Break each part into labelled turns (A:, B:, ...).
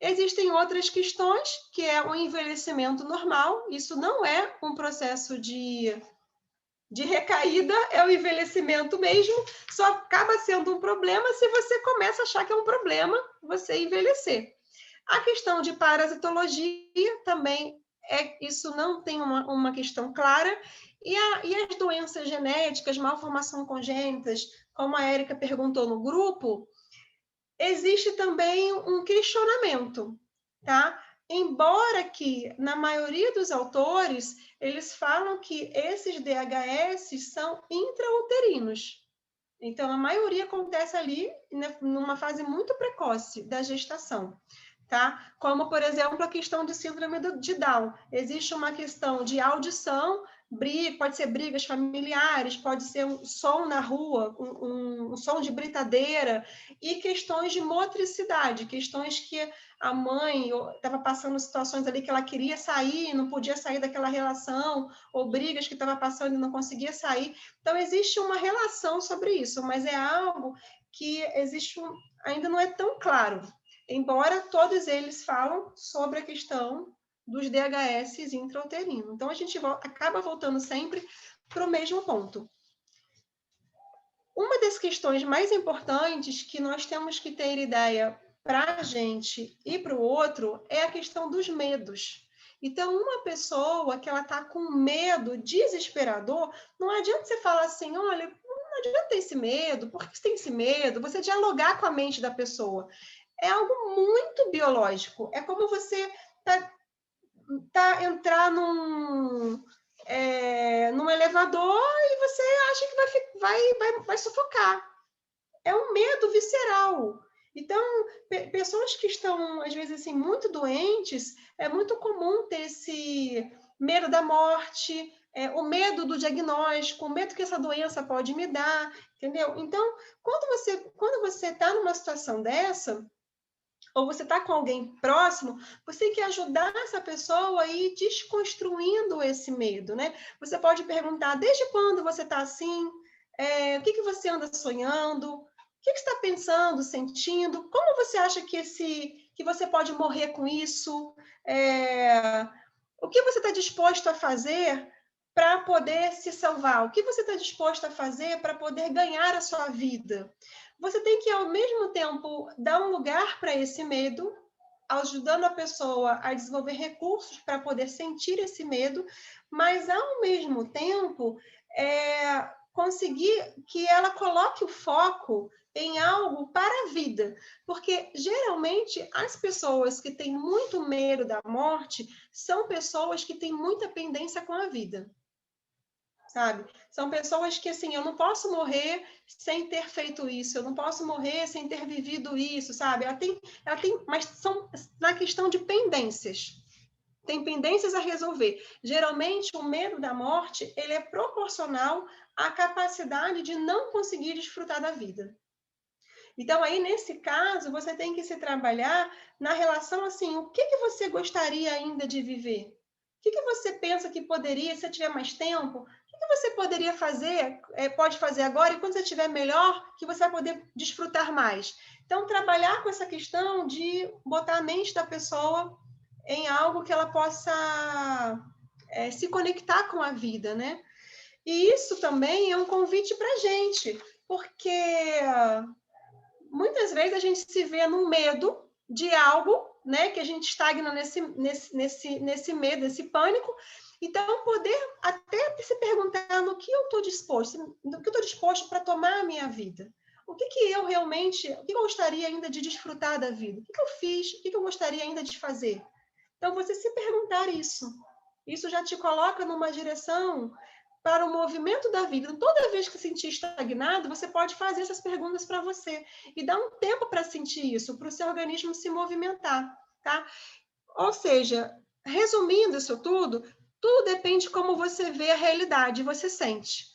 A: Existem outras questões, que é o envelhecimento normal, isso não é um processo de recaída, é o envelhecimento mesmo, só acaba sendo um problema se você começa a achar que é um problema você envelhecer. A questão de parasitologia também, isso não tem uma questão clara, e as doenças genéticas, malformação congênitas, como a Érica perguntou no grupo, existe também um questionamento, tá? Embora que, na maioria dos autores, eles falam que esses DHS são intrauterinos. Então, a maioria acontece ali, né, numa fase muito precoce da gestação, tá? Como, por exemplo, a questão de síndrome de Down. Existe uma questão de audição, pode ser brigas familiares, pode ser um som na rua, um som de britadeira, e questões de motricidade, questões que a mãe estava passando situações ali que ela queria sair, não podia sair daquela relação, ou brigas que estava passando e não conseguia sair. Então, existe uma relação sobre isso, mas é algo que ainda não é tão claro, embora todos eles falam sobre a questão dos DHS intrauterinos. Então, a gente acaba voltando sempre para o mesmo ponto. Uma das questões mais importantes que nós temos que ter ideia para a gente e para o outro é a questão dos medos. Então, uma pessoa que ela está com medo desesperador, não adianta você falar assim, olha, não adianta ter esse medo, por que você tem esse medo? Você dialogar com a mente da pessoa. É algo muito biológico. É como você entrar num elevador e você acha que vai sufocar. É um medo visceral. Então, pessoas que estão, às vezes, assim, muito doentes, é muito comum ter esse medo da morte, o medo do diagnóstico, o medo que essa doença pode me dar, entendeu? Então, quando você está numa situação dessa, ou você está com alguém próximo, você tem que ajudar essa pessoa a ir desconstruindo esse medo, né? Você pode perguntar, desde quando você está assim? O que você anda sonhando? O que você está pensando, sentindo? Como você acha que você pode morrer com isso? O que você está disposto a fazer para poder se salvar? O que você está disposto a fazer para poder ganhar a sua vida? Você tem que, ao mesmo tempo, dar um lugar para esse medo, ajudando a pessoa a desenvolver recursos para poder sentir esse medo, mas, ao mesmo tempo, conseguir que ela coloque o foco em algo para a vida. Porque, geralmente, as pessoas que têm muito medo da morte são pessoas que têm muita pendência com a vida. Sabe? São pessoas que, assim, eu não posso morrer sem ter feito isso, eu não posso morrer sem ter vivido isso, sabe? Ela tem, mas são na questão de pendências. Tem pendências a resolver. Geralmente, o medo da morte, ele é proporcional à capacidade de não conseguir desfrutar da vida. Então, aí, nesse caso, você tem que se trabalhar na relação, assim, o que você gostaria ainda de viver? O que você pensa que poderia, se tiver mais tempo, o que você poderia fazer, pode fazer agora, e quando você estiver melhor, que você vai poder desfrutar mais? Então, trabalhar com essa questão de botar a mente da pessoa em algo que ela possa se conectar com a vida, né? E isso também é um convite para a gente, porque muitas vezes a gente se vê num medo de algo, né, que a gente estagna nesse medo, nesse pânico. Então, poder até se perguntar no que eu estou disposto para tomar a minha vida. O que eu realmente, o que eu gostaria ainda de desfrutar da vida? O que eu fiz? O que eu gostaria ainda de fazer? Então, você se perguntar isso já te coloca numa direção para o movimento da vida. Então, toda vez que se sentir estagnado, você pode fazer essas perguntas para você e dar um tempo para sentir isso, para o seu organismo se movimentar, tá? Ou seja, resumindo isso tudo depende de como você vê a realidade, você sente.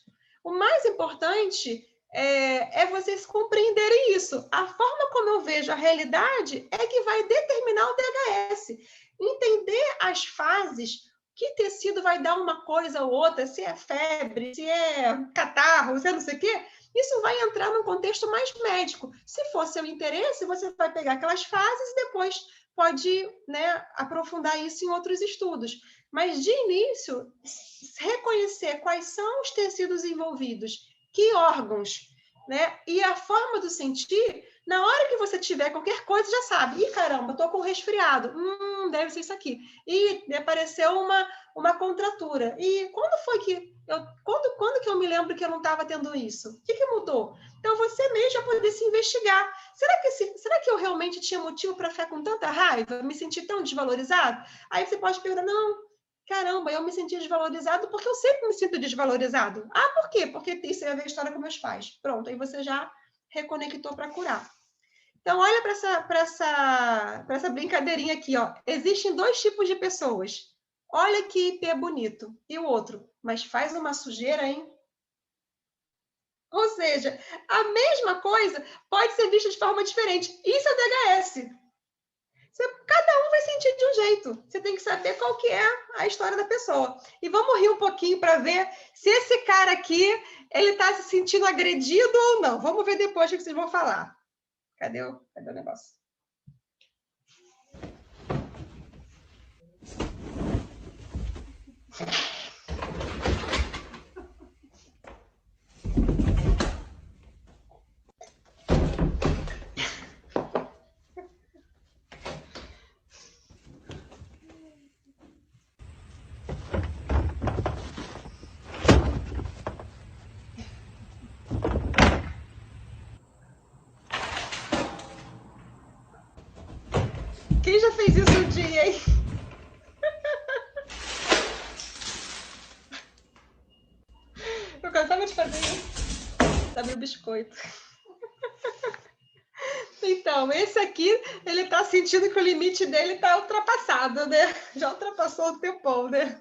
A: O mais importante é vocês compreenderem isso. A forma como eu vejo a realidade é que vai determinar o DHS. Entender as fases, que tecido vai dar uma coisa ou outra, se é febre, se é catarro, se é não sei o quê, isso vai entrar num contexto mais médico. Se for seu interesse, você vai pegar aquelas fases e depois pode, né, aprofundar isso em outros estudos. Mas, de início, reconhecer quais são os tecidos envolvidos, que órgãos, né? E a forma do sentir, na hora que você tiver qualquer coisa, já sabe. Ih, caramba, estou com resfriado. Deve ser isso aqui. E apareceu uma contratura. E quando foi que quando que eu me lembro que eu não estava tendo isso? O que mudou? Então, você mesmo já poder se investigar. Será que eu realmente tinha motivo para ficar com tanta raiva? Me sentir tão desvalorizado? Aí você pode perguntar, não, caramba, eu me senti desvalorizado porque eu sempre me sinto desvalorizado. Ah, por quê? Porque isso é a ver a história com meus pais. Pronto, aí você já reconectou para curar. Então, olha para essa brincadeirinha aqui, ó. Existem 2 tipos de pessoas. Olha que IP bonito. E o outro, mas faz uma sujeira, hein? Ou seja, a mesma coisa pode ser vista de forma diferente. Isso é DHS. Cada um vai sentir de um jeito. Você tem que saber qual que é a história da pessoa. E vamos rir um pouquinho para ver se esse cara aqui ele está se sentindo agredido ou não. Vamos ver depois o que vocês vão falar. Cadê o negócio? Quem já fez isso um dia, hein? Eu cansava de fazer isso. Sabe o biscoito. Então, esse aqui, ele tá sentindo que o limite dele tá ultrapassado, né? Já ultrapassou o tempão, né?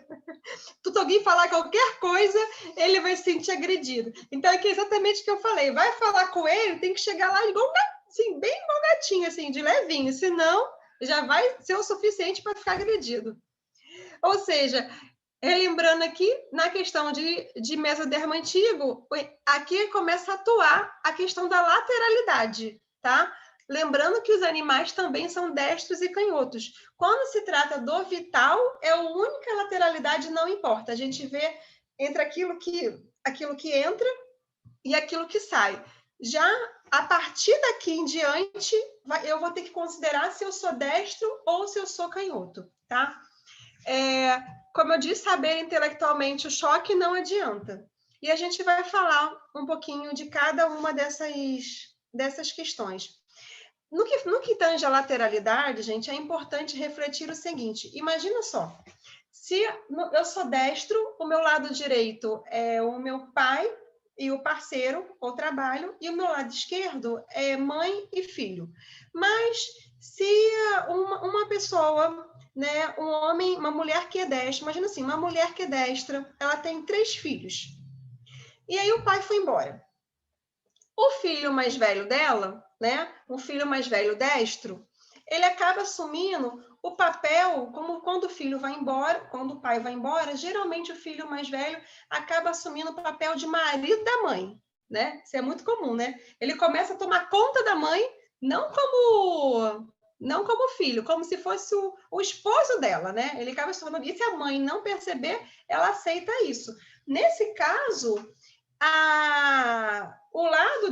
A: Tudo alguém falar qualquer coisa, ele vai se sentir agredido. Então, aqui é exatamente o que eu falei. Vai falar com ele, tem que chegar lá igual assim, bem igual gatinho, assim, de levinho. Senão, já vai ser o suficiente para ficar agredido. Ou seja, relembrando aqui, na questão de mesodermo antigo, aqui começa a atuar a questão da lateralidade, tá? Lembrando que os animais também são destros e canhotos. Quando se trata do vital, é a única lateralidade, não importa. A gente vê entre aquilo que entra e aquilo que sai. Já a partir daqui em diante, eu vou ter que considerar se eu sou destro ou se eu sou canhoto, tá? Como eu disse, saber intelectualmente o choque não adianta. E a gente vai falar um pouquinho de cada uma dessas questões. No que tange a lateralidade, gente, é importante refletir o seguinte: imagina só, se eu sou destro, o meu lado direito é o meu pai e o parceiro, o trabalho, e o meu lado esquerdo é mãe e filho. Mas se uma pessoa, né, um homem, uma mulher que é destra, imagina assim, uma mulher que é destra, ela tem 3 filhos. E aí o pai foi embora. O filho mais velho dela, né, o filho mais velho destro, ele acaba assumindo o papel, como quando o filho vai embora, quando o pai vai embora, geralmente o filho mais velho acaba assumindo o papel de marido da mãe, né? Isso é muito comum, né? Ele começa a tomar conta da mãe, não como filho, como se fosse o esposo dela, né? Ele acaba assumindo, e se a mãe não perceber, ela aceita isso. Nesse caso, o lado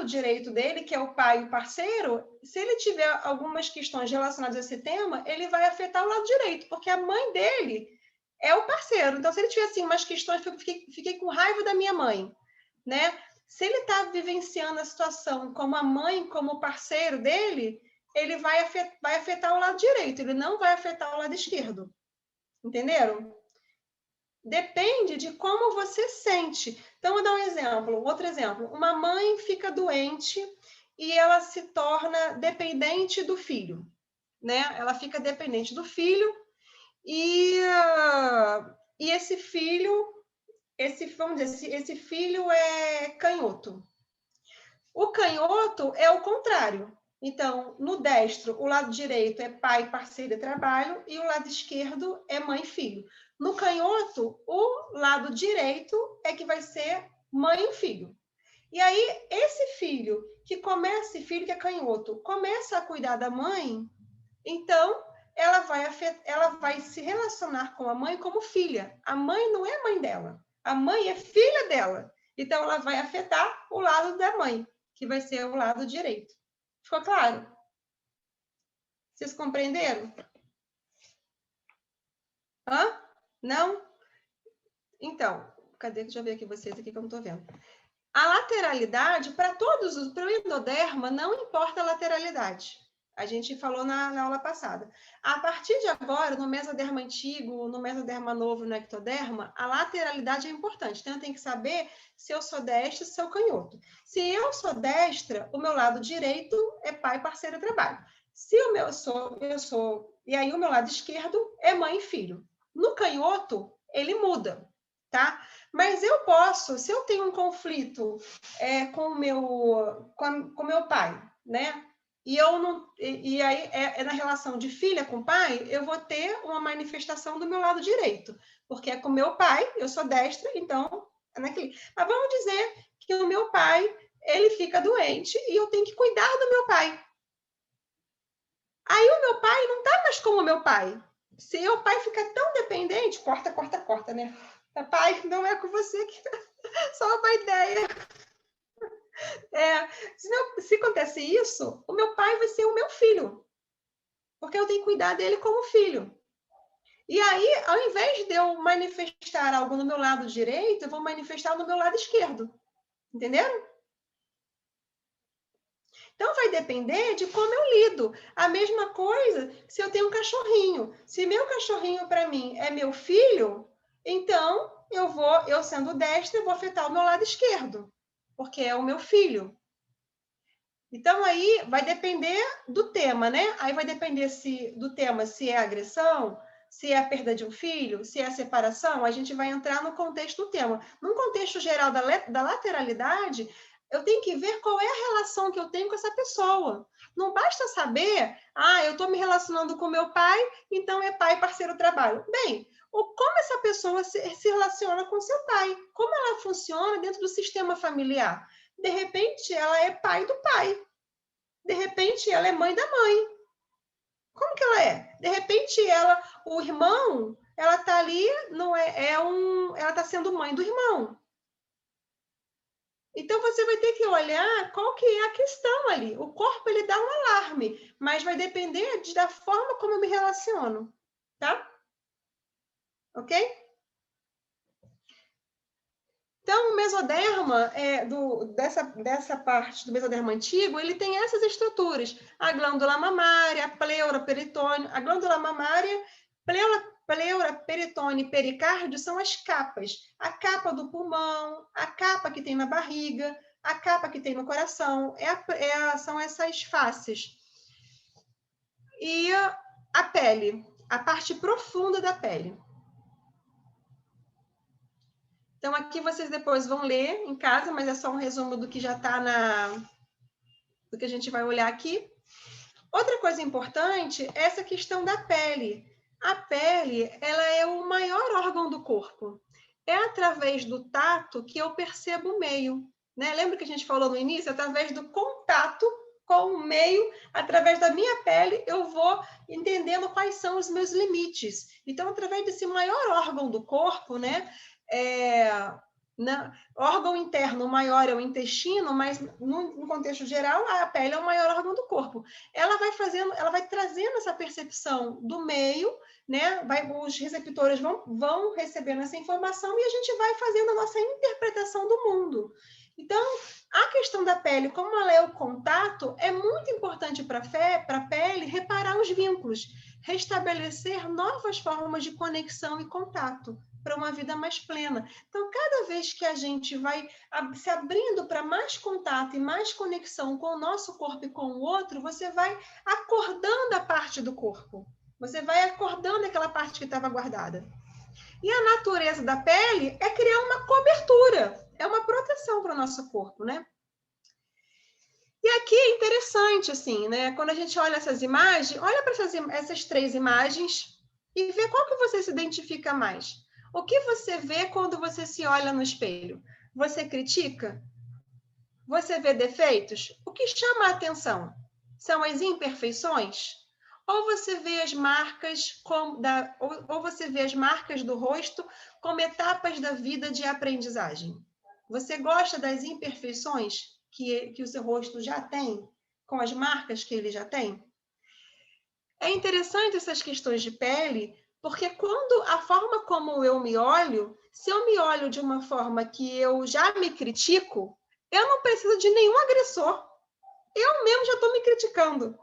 A: direito dele, que é o pai e o parceiro, se ele tiver algumas questões relacionadas a esse tema, ele vai afetar o lado direito, porque a mãe dele é o parceiro. Então, se ele tiver assim, umas questões, fiquei com raiva da minha mãe, né? Se ele está vivenciando a situação como a mãe, como o parceiro dele, ele vai afetar o lado direito, ele não vai afetar o lado esquerdo. Entenderam? Depende de como você sente. Então, vou dar um exemplo, outro exemplo. Uma mãe fica doente e ela se torna dependente do filho, né? Ela fica dependente do filho e esse filho, vamos dizer, esse filho é canhoto. O canhoto é o contrário. Então, no destro, o lado direito é pai, parceiro e trabalho, e o lado esquerdo é mãe e filho. No canhoto, o lado direito é que vai ser mãe e filho. E aí, esse filho que é canhoto, começa a cuidar da mãe, Então, ela vai se relacionar com a mãe como filha. A mãe não é mãe dela. A mãe é filha dela. Então, ela vai afetar o lado da mãe, que vai ser o lado direito. Ficou claro? Vocês compreenderam? Hã? Não? Então, cadê? Deixa eu ver aqui vocês aqui que eu não estou vendo. A lateralidade, para o endoderma, não importa a lateralidade. A gente falou na aula passada. A partir de agora, no mesoderma antigo, no mesoderma novo, no ectoderma, a lateralidade é importante. Então, eu tenho que saber se eu sou destra, se eu sou canhoto. Se eu sou destra, o meu lado direito é pai, parceiro, trabalho. Se o meu eu sou, e aí o meu lado esquerdo é mãe e filho. No canhoto, ele muda, tá? Mas eu posso, se eu tenho um conflito com o meu pai, né? E eu não, e aí na relação de filha com pai, eu vou ter uma manifestação do meu lado direito, porque é com meu pai, eu sou destra, então é naquele. Mas vamos dizer que o meu pai ele fica doente e eu tenho que cuidar do meu pai. Aí o meu pai não tá mais como o meu pai. Se o pai fica tão dependente, corta, né? Pai, não é com você que só uma ideia. Se acontece isso, o meu pai vai ser o meu filho, porque eu tenho que cuidar dele como filho. E aí, ao invés de eu manifestar algo no meu lado direito, eu vou manifestar no meu lado esquerdo. Entenderam? Então, vai depender de como eu lido. A mesma coisa se eu tenho um cachorrinho. Se meu cachorrinho, para mim, é meu filho, então eu sendo destra, eu vou afetar o meu lado esquerdo, porque é o meu filho. Então, aí vai depender do tema, né? Aí vai depender do tema, se é agressão, se é a perda de um filho, se é a separação, a gente vai entrar no contexto do tema. Num contexto geral da lateralidade, eu tenho que ver qual é a relação que eu tenho com essa pessoa. Não basta saber, eu estou me relacionando com meu pai, então é pai, parceiro, trabalho. Bem, como essa pessoa se relaciona com seu pai? Como ela funciona dentro do sistema familiar? De repente, ela é pai do pai. De repente, ela é mãe da mãe. Como que ela é? De repente, o irmão, ela tá ali, não ela está sendo mãe do irmão. Então, você vai ter que olhar qual que é a questão ali. O corpo, ele dá um alarme, mas vai depender da forma como eu me relaciono, tá? Ok? Então, o mesoderma, dessa parte do mesoderma antigo, ele tem essas estruturas. A glândula mamária, a pleura, peritônio. A glândula mamária, pleura, peritônio e pericárdio são as capas. A capa do pulmão, a capa que tem na barriga, a capa que tem no coração. São essas faces. E a pele, a parte profunda da pele. Então, aqui vocês depois vão ler em casa, mas é só um resumo do que já está do que a gente vai olhar aqui. Outra coisa importante é essa questão da pele. A pele, ela é o maior órgão do corpo. É através do tato que eu percebo o meio. Né? Lembra que a gente falou no início? Através do contato com o meio, através da minha pele, eu vou entendendo quais são os meus limites. Então, através desse maior órgão do corpo, né? Órgão interno maior é o intestino, mas no contexto geral, a pele é o maior órgão do corpo. Ela vai trazendo essa percepção do meio, né? Os receptores vão recebendo essa informação e a gente vai fazendo a nossa interpretação do mundo. Então, a questão da pele, como ela é o contato, é muito importante para a pele reparar os vínculos, restabelecer novas formas de conexão e contato para uma vida mais plena. Então, cada vez que a gente vai se abrindo para mais contato e mais conexão com o nosso corpo e com o outro, você vai acordando a parte do corpo. Você vai acordando aquela parte que estava guardada. E a natureza da pele é criar uma cobertura, é uma proteção para o nosso corpo, né? E aqui é interessante, assim, né? Quando a gente olha essas imagens, olha para essas 3 imagens e vê qual que você se identifica mais. O que você vê quando você se olha no espelho? Você critica? Você vê defeitos? O que chama a atenção? São as imperfeições? Ou você vê as marcas ou você vê as marcas do rosto como etapas da vida de aprendizagem? Você gosta das imperfeições que o seu rosto já tem, com as marcas que ele já tem? É interessante essas questões de pele, porque quando a forma como eu me olho, se eu me olho de uma forma que eu já me critico, eu não preciso de nenhum agressor. Eu mesmo já estou me criticando.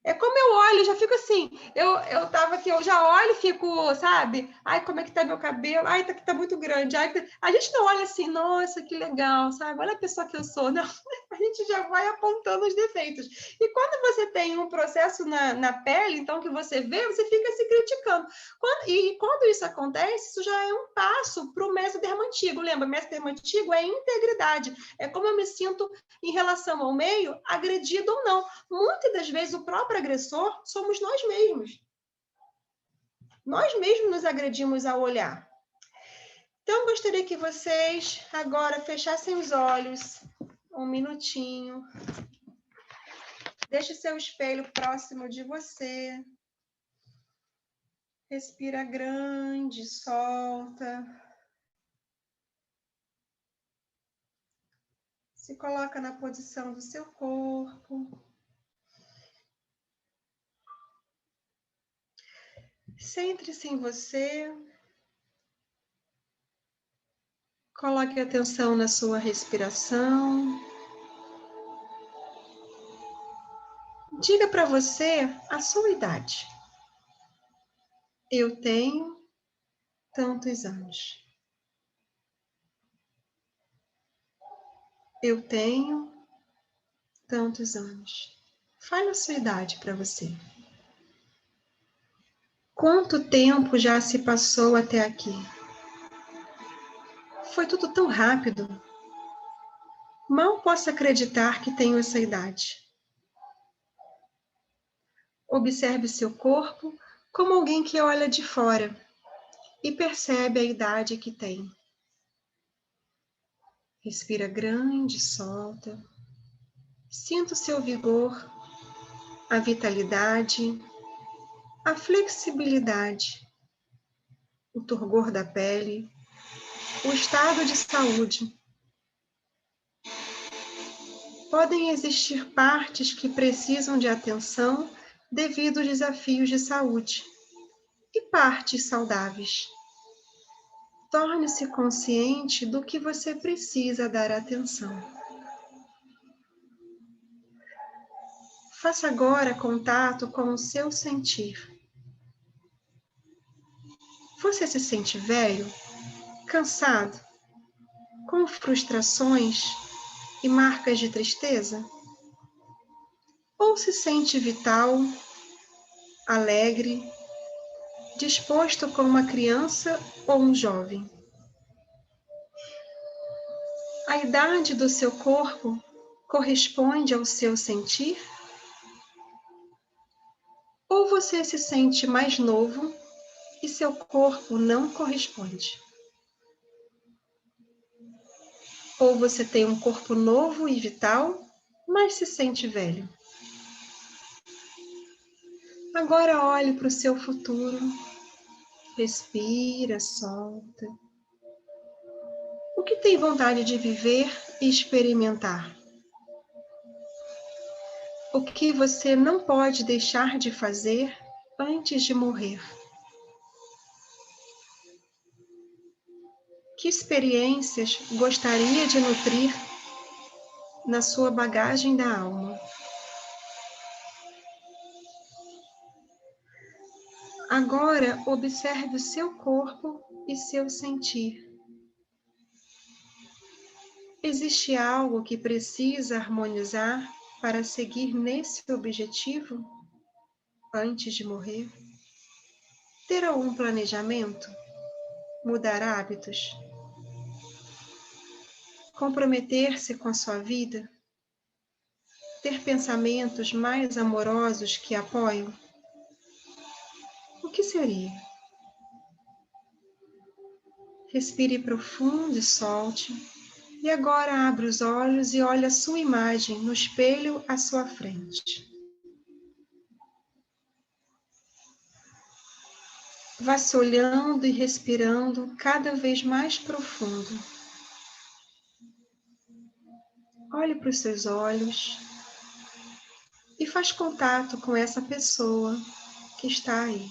A: É como eu olho, já fico assim, eu tava aqui, eu já olho e fico, sabe? Ai, como é que tá meu cabelo? Ai, tá muito grande. Ai, a gente não olha assim, nossa, que legal, sabe? Olha a pessoa que eu sou. Não, a gente já vai apontando os defeitos. E quando você tem um processo na pele, então, que você vê, você fica se criticando. E quando isso acontece, isso já é um passo para o mesodermo antigo. Lembra, mesodermo antigo é integridade. É como eu me sinto em relação ao meio, agredido ou não. Muitas das vezes, o próprio agressor somos nós mesmos. Nós mesmos nos agredimos ao olhar. Então, gostaria que vocês agora fechassem os olhos um minutinho. Deixe seu espelho próximo de você. Respira grande, solta. Se coloca na posição do seu corpo. Centre-se em você. Coloque atenção na sua respiração. Diga para você a sua idade. Eu tenho tantos anos. Eu tenho tantos anos. Fale a sua idade para você. Quanto tempo já se passou até aqui? Foi tudo tão rápido. Mal posso acreditar que tenho essa idade. Observe seu corpo como alguém que olha de fora e percebe a idade que tem. Respira grande, solta. Sinta o seu vigor, a vitalidade, a flexibilidade, o turgor da pele, o estado de saúde. Podem existir partes que precisam de atenção devido a desafios de saúde e partes saudáveis. Torne-se consciente do que você precisa dar atenção. Faça agora contato com o seu sentir. Você se sente velho, cansado, com frustrações e marcas de tristeza? Ou se sente vital, alegre, disposto como uma criança ou um jovem? A idade do seu corpo corresponde ao seu sentir? Ou você se sente mais novo e seu corpo não corresponde? Ou você tem um corpo novo e vital, mas se sente velho? Agora olhe para o seu futuro. Respira, solta. O que tem vontade de viver e experimentar? O que você não pode deixar de fazer antes de morrer? Que experiências gostaria de nutrir na sua bagagem da alma? Agora observe o seu corpo e seu sentir. Existe algo que precisa harmonizar para seguir nesse objetivo antes de morrer? Ter algum planejamento? Mudar hábitos? Comprometer-se com a sua vida? Ter pensamentos mais amorosos que apoiam? O que seria? Respire profundo e solte. E agora abra os olhos e olhe a sua imagem no espelho à sua frente. Vá se olhando e respirando cada vez mais profundo. Olhe para os seus olhos e faz contato com essa pessoa que está aí.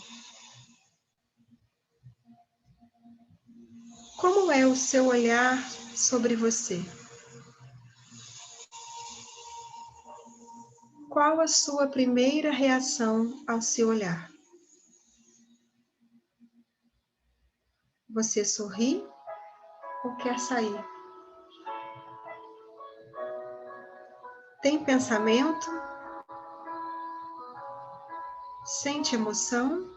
A: Como é o seu olhar sobre você? Qual a sua primeira reação ao se olhar? Você sorri ou quer sair? Tem pensamento? Sente emoção?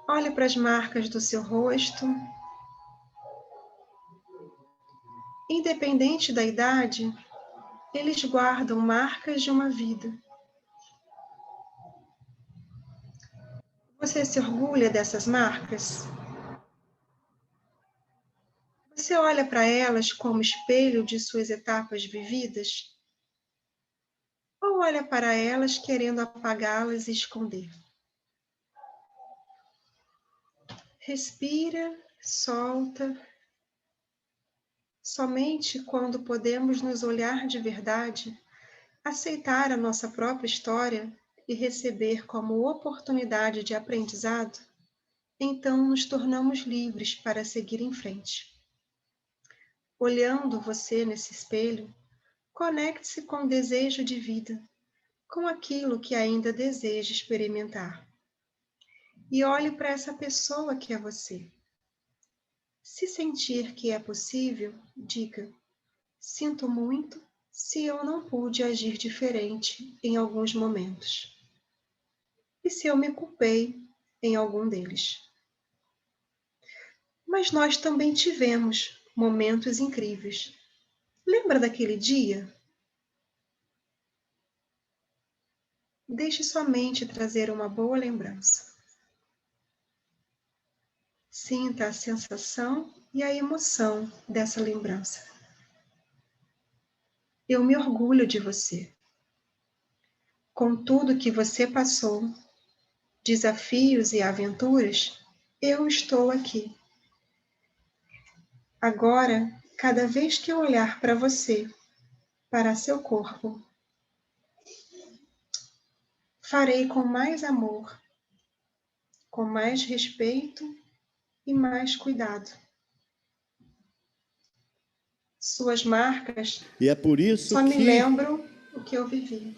A: Olhe para as marcas do seu rosto. Independente da idade, eles guardam marcas de uma vida. Você se orgulha dessas marcas? Você olha para elas como espelho de suas etapas vividas? Ou olha para elas querendo apagá-las e esconder? Respira, solta. Somente quando podemos nos olhar de verdade, aceitar a nossa própria história e receber como oportunidade de aprendizado, então nos tornamos livres para seguir em frente. Olhando você nesse espelho, conecte-se com o desejo de vida, com aquilo que ainda deseja experimentar. E olhe para essa pessoa que é você. Se sentir que é possível, diga: sinto muito se eu não pude agir diferente em alguns momentos. E se eu me culpei em algum deles. Mas nós também tivemos momentos incríveis. Lembra daquele dia? Deixe sua mente trazer uma boa lembrança. Sinta a sensação e a emoção dessa lembrança. Eu me orgulho de você. Com tudo que você passou, desafios e aventuras, eu estou aqui. Agora, cada vez que eu olhar para você, para seu corpo, farei com mais amor, com mais respeito e mais cuidado. Suas marcas
B: E é por isso
A: só me
B: que
A: lembram o que eu vivi.